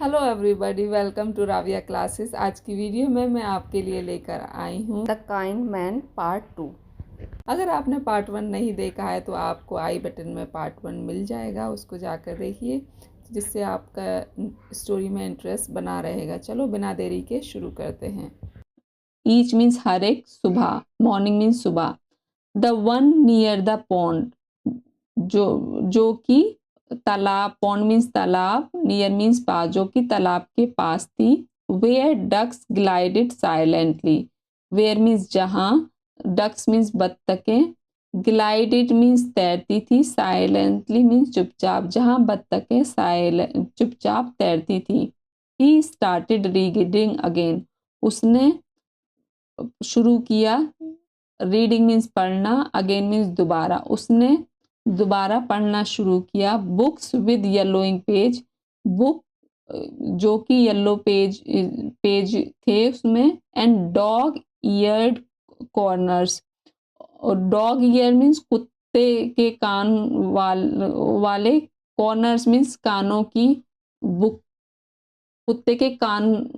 Hello everybody, welcome to Raviya classes. आज की video में मैं आपके लिए लेकर आई हूँ द काइंड मैन पार्ट 2। अगर आपने पार्ट 1 नहीं देखा है तो आपको आई बटन में पार्ट 1 मिल जाएगा, उसको जाकर देखिए, जिससे आपका स्टोरी में इंटरेस्ट बना रहेगा। चलो बिना देरी के शुरू करते हैं। ईच मीन्स हर एक, सुबह, मॉर्निंग मीन्स सुबह। The one near the pond, जो कि तालाब, पॉन्ड मीन्स तालाब, नियर मीन्स पास, जो कि तालाब के पास थी। Where ducks glided silently, where means जहाँ, डक्स मीन्स बत्तखें, ग्लाइडेड मीन्स तैरती थी, साइलेंटली मीन्स चुपचाप, जहाँ बत्तखें चुपचाप तैरती थी। ही स्टार्टेड रीडिंग अगेन, उसने शुरू किया। रीडिंग मीन्स पढ़ना, अगेन मीन्स दोबारा, उसने दोबारा पढ़ना शुरू किया। Books with yellowing page, book जो कि येलो पेज थे उसमें। एंड डॉग ईयर्ड कॉर्नर्स, और डॉग ईयर मीन्स कुत्ते के कान वाले, कॉर्नर्स मीन्स कानों की बुक, कुत्ते के कान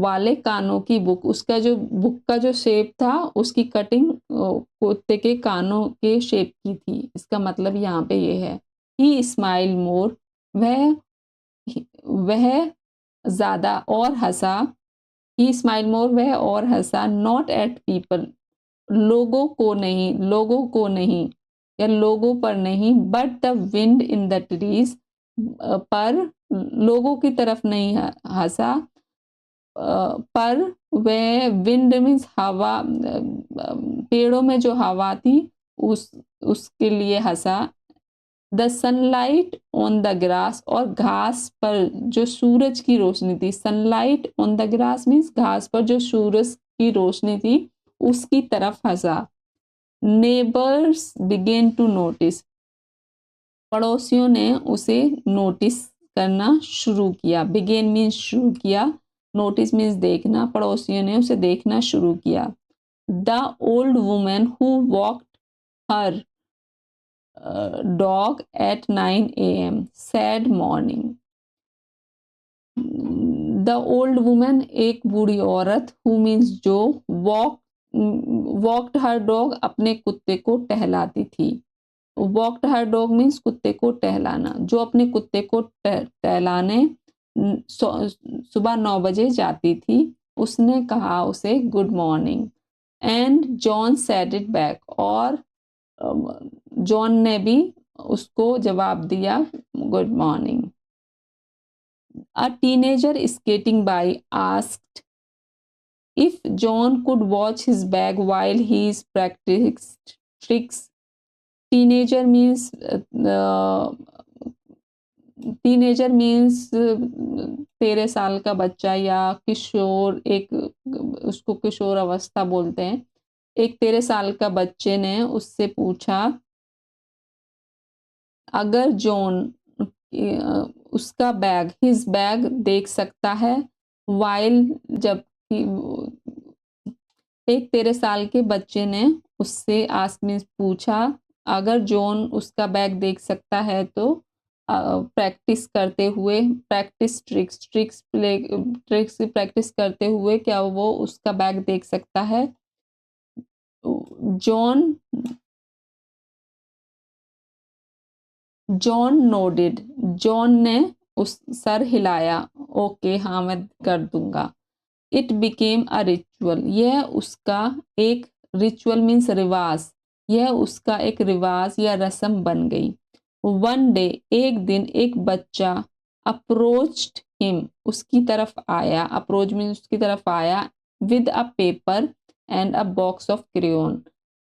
वाले कानों की बुक। उसका जो बुक का जो शेप था, उसकी कटिंग कुत्ते के कानों के शेप की थी। इसका मतलब यहाँ पे ये है। ही स्माइल मोर, वह ज्यादा और हंसा। ही स्माइल मोर, वह और हंसा। नॉट एट पीपल, लोगों को नहीं या लोगों पर नहीं। But the wind in the trees, पर लोगों की तरफ नहीं हंसा, पर वह, विंड मीन्स हवा, पेड़ों में जो हवा थी उसके लिए हंसा। The sunlight on the grass, और घास पर जो सूरज की रोशनी थी। Sunlight on the grass means घास पर जो सूरज की रोशनी थी उसकी तरफ हंसा। नेबर्स बिगेन टू नोटिस, पड़ोसियों ने उसे नोटिस करना शुरू किया। बिगेन मीन्स शुरू किया, नोटिस मीन्स देखना, पड़ोसियों ने उसे देखना शुरू किया। The old woman who walked her dog at 9 AM sad morning. The old woman, एक बूढ़ी औरत, हु मीन्स जो, वॉक्ड हर डॉग, अपने कुत्ते को टहलाती थी। वॉक्ड हर डॉग मीन्स कुत्ते को टहलाना, जो अपने कुत्ते को टहलाने सुबह 9 बजे जाती थी। उसने कहा उसे good morning. And John said it back, और जॉन ने भी उसको जवाब दिया good morning. A teenager skating by asked if John could watch his bag while he is practiced tricks. Teenager means teenager means 13 साल का बच्चा या किशोर, एक उसको किशोर अवस्था बोलते हैं। एक 13 साल का बच्चे ने उससे पूछा, अगर जॉन उसका बैग, हिज बैग देख सकता है, वाइल, जब एक 13 साल के बच्चे ने उससे आस्क मीन्स पूछा, अगर जॉन उसका बैग देख सकता है तो प्रैक्टिस करते हुए, प्रैक्टिस ट्रिक्स की प्रैक्टिस करते हुए क्या वो उसका बैग देख सकता है। जॉन जॉन नोडेड, जॉन ने उस सर हिलाया। ओके, हाँ मैं कर दूंगा। इट बिकेम अ रिचुअल, यह उसका एक, रिचुअल मीन्स रिवाज, यह उसका एक रिवाज या रस्म बन गई। वन डे, एक दिन, एक बच्चा अप्रोच्ड हिम, उसकी तरफ आया। अप्रोच मीन्स उसकी तरफ आया। With a paper and a box of crayon,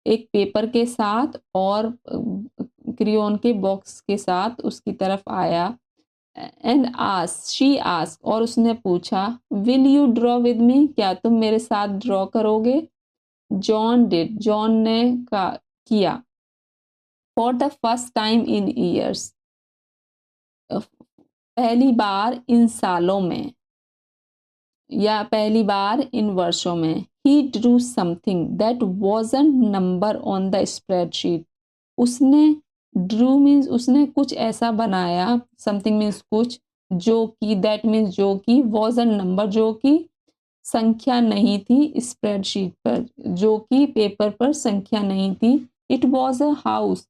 एक पेपर के साथ और क्रेयॉन के बॉक्स के साथ उसकी तरफ आया। एंड शी आस्क, और उसने पूछा, will you draw with me, क्या तुम मेरे साथ ड्रॉ करोगे। जॉन डिड, जॉन ने किया। For the first time in years, पहली बार इन सालों में या पहली बार इन वर्षों में। He drew something that wasn't number on the spreadsheet, उसने, ड्रू मीन्स उसने कुछ ऐसा बनाया, समथिंग मीन्स कुछ, जो कि, दैट मीन्स जो कि, वॉज अ नंबर, जो कि संख्या नहीं थी स्प्रेडशीट पर, जो कि पेपर पर संख्या नहीं थी। इट वॉज अ हाउस,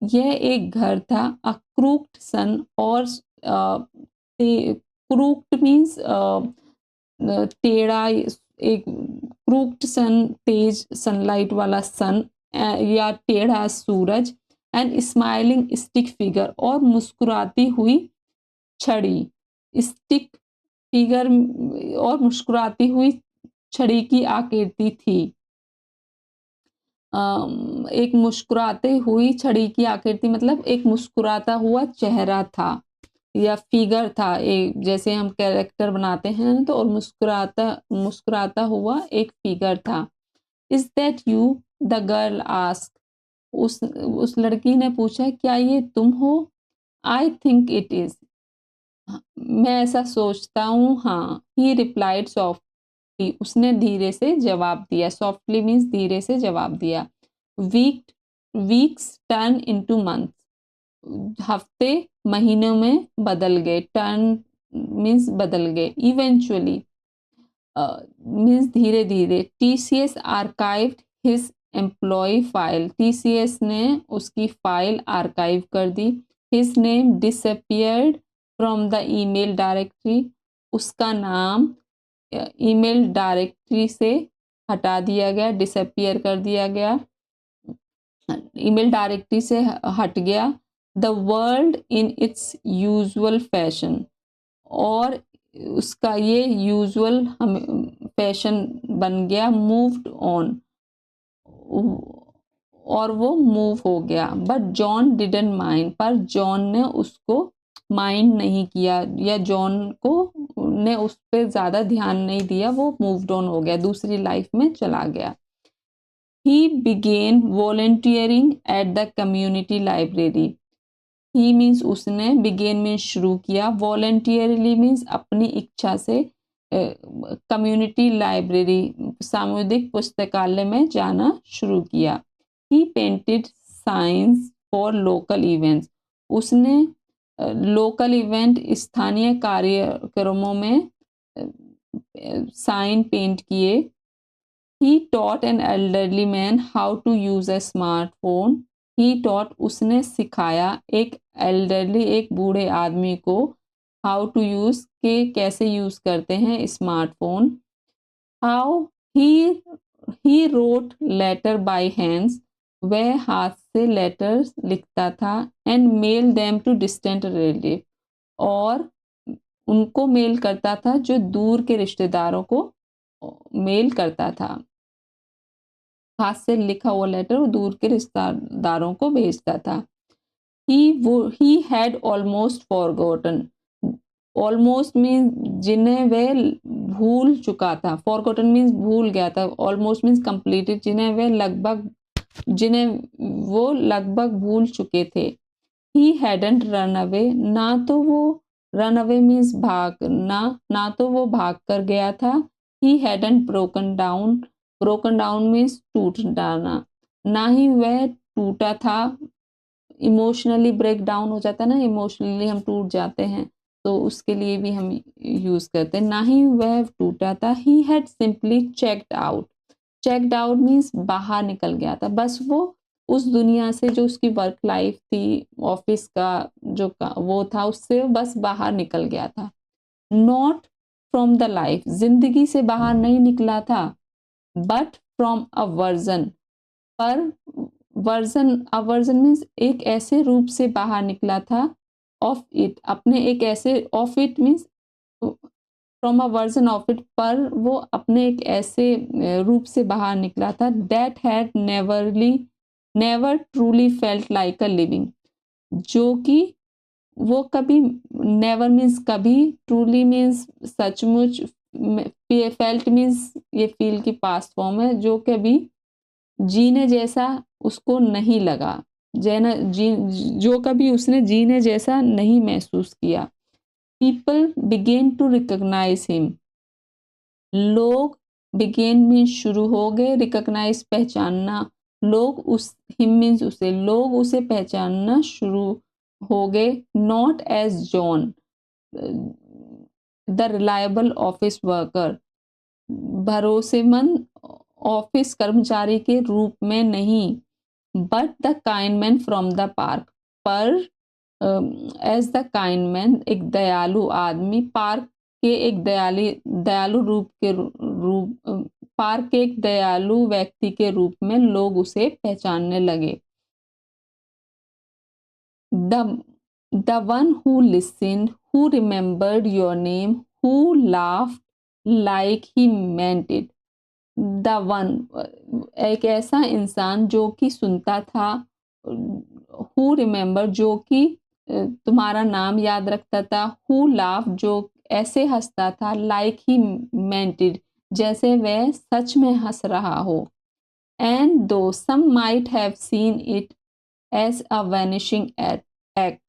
यह एक घर था। अ क्रूक्ड सन, और क्रूक्ड मीन्स टेढ़ा, एक क्रूक्ड सन, तेज सनलाइट वाला सन, या टेढ़ा सूरज। एंड स्माइलिंग स्टिक फिगर, और मुस्कुराती हुई छड़ी। स्टिक फिगर, और मुस्कुराती हुई छड़ी की आकृति थी। एक मुस्कुराते हुई छड़ी की आकृति मतलब एक मुस्कुराता हुआ चेहरा था या फिगर था, एक जैसे हम कैरेक्टर बनाते हैं तो, और मुस्कुराता मुस्कुराता हुआ एक फिगर था। Is that you, the girl ask, उस लड़की ने पूछा, क्या ये तुम हो? आई थिंक इट इज, मैं ऐसा सोचता हूँ, हाँ। ही रिप्लाइड सॉफ्टली, उसने धीरे से जवाब दिया। सॉफ्टली मीन्स धीरे से जवाब दिया। Week weeks turn into month, हफ्ते महीनों में बदल गए। टर्न मीन्स बदल गए। इवेंचुअली मीन्स धीरे धीरे। TCS archived his employ file, TCS ने उसकी फाइल आर्काइव कर दी। His name disappeared from the email directory, उसका नाम ईमेल डायरेक्टरी से हटा दिया गया, डिसअपियर कर दिया गया, ईमेल डायरेक्टरी से हट गया। The world in its usual fashion, और उसका ये यूजुअल फैशन बन गया। मूव्ड ऑन, और वो मूव हो गया। बट जॉन डिडंट माइंड, पर जॉन ने उसको माइंड नहीं किया, या जॉन को ने उस पर ज़्यादा ध्यान नहीं दिया, वो मूव्ड ऑन हो गया, दूसरी लाइफ में चला गया। He began volunteering at the community library. He means उसने, began means शुरू किया, voluntarily means अपनी इच्छा से, कम्युनिटी लाइब्रेरी सामुदायिक पुस्तकालय में जाना शुरू किया। He painted signs for local events. उसने लोकल इवेंट, स्थानीय कार्यक्रमों में साइन पेंट किए। He taught an elderly man how to use a smartphone. He taught, उसने सिखाया, एक elderly, एक बूढ़े आदमी को, how to use, के कैसे यूज करते हैं smartphone. How he wrote letter by hands, वह हाथ से लेटर्स लिखता था। And mail them to distant relative, और उनको मेल करता था जो दूर के रिश्तेदारों को मेल करता था। हाथ से लिखा हुआ लेटर वो दूर के रिश्तेदारों को भेजता था। He had almost forgotten, almost means जिन्हें वह भूल चुका था, फॉरगॉटन मीन्स भूल गया था, ऑलमोस्ट मीन्स कंप्लीटेड, जिन्हें वो लगभग भूल चुके थे। ही हैडंट रन अवे, ना तो वो, रन अवे मीन्स भागना, ना तो वो भाग कर गया था। He hadn't broken down, broken down means टूट जाना, ना ही वह टूटा था। इमोशनली ब्रेक डाउन हो जाता है ना, इमोशनली हम टूट जाते हैं, तो उसके लिए भी हम यूज करते हैं। ना ही वह टूटा था। He had simply checked out, checked out means बाहर निकल गया था, बस वो उस दुनिया से, जो उसकी वर्क लाइफ थी, ऑफिस का जो वो था, उससे बस बाहर निकल गया था। नॉट फ्रॉम द लाइफ, जिंदगी से बाहर नहीं निकला था, बट फ्रॉम अ वर्जन, पर वर्जन, अ वर्जन मीन्स एक ऐसे रूप से बाहर निकला था। ऑफ इट, अपने एक ऐसे, of it means from a version of it, पर वो अपने एक ऐसे रूप से बाहर निकला था। That had never truly felt like a living, जो कि वो कभी, नेवर मीन्स कभी, ट्रूली मीन्स सचमुच, फेल्ट मीन्स ये फील की पास्ट फॉर्म है, जो कभी जीने जैसा उसको नहीं लगा, जो कभी उसने जीने जैसा नहीं महसूस किया। People began to recognise him, लोग, बिगेन मीन्स शुरू हो गए, रिकॉग्नाइज पहचानना, लोग उस, हिम मीन्स उसे, लोग उसे पहचानना शुरू हो गए, not as John the reliable office worker, भरोसेमंद ऑफिस कर्मचारी के रूप में नहीं, but the kind man from the park, पर एज द काइंड मैन, एक दयालु आदमी, पार्क के एक दयालु रूप के रूप पार्क के एक दयालु व्यक्ति के रूप में लोग उसे पहचानने लगे। The one who listened, who remembered your name, who laughed like he meant it. The one, एक ऐसा इंसान जो कि सुनता था, हु रिमेम्बर, जो कि तुम्हारा नाम याद रखता था, हु लाफ, जो ऐसे हंसता था, लाइक ही मेंट इट, जैसे वह सच में हंस रहा हो। And though some might have seen it as a vanishing act,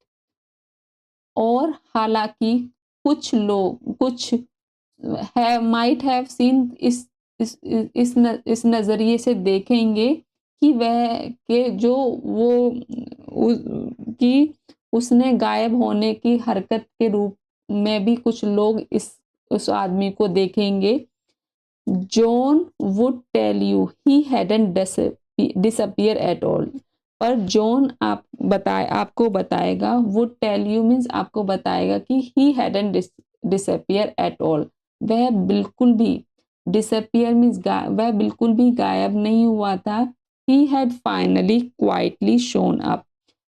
और हालांकि कुछ माइट हैव सीन इस नजरिए से देखेंगे कि वह के जो कि उसने गायब होने की हरकत के रूप में भी कुछ लोग उस आदमी को देखेंगे। John would tell you he hadn't disappear at all, पर जॉन आपको बताएगा, वुड टेल यू मीन्स आपको बताएगा कि he hadn't disappear at all, वह बिल्कुल भी, डिसअपियर मीन्स वह बिल्कुल भी गायब नहीं हुआ था। He had finally quietly shown up,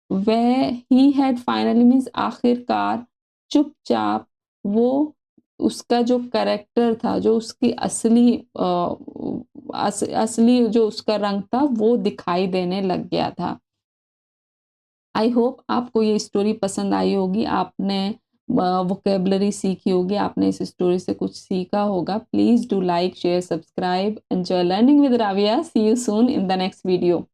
वह ही हैड फाइनली मीन्स आखिरकार, चुपचाप, वो उसका जो कैरेक्टर था, जो उसकी असली जो उसका रंग था, वो दिखाई देने लग गया था। आई होप आपको ये स्टोरी पसंद आई होगी, आपने वोकेबलरी सीखी होगी, आपने इस स्टोरी से कुछ सीखा होगा। Please do like, share, subscribe. Enjoy learning with Raviya. See you soon in the next video.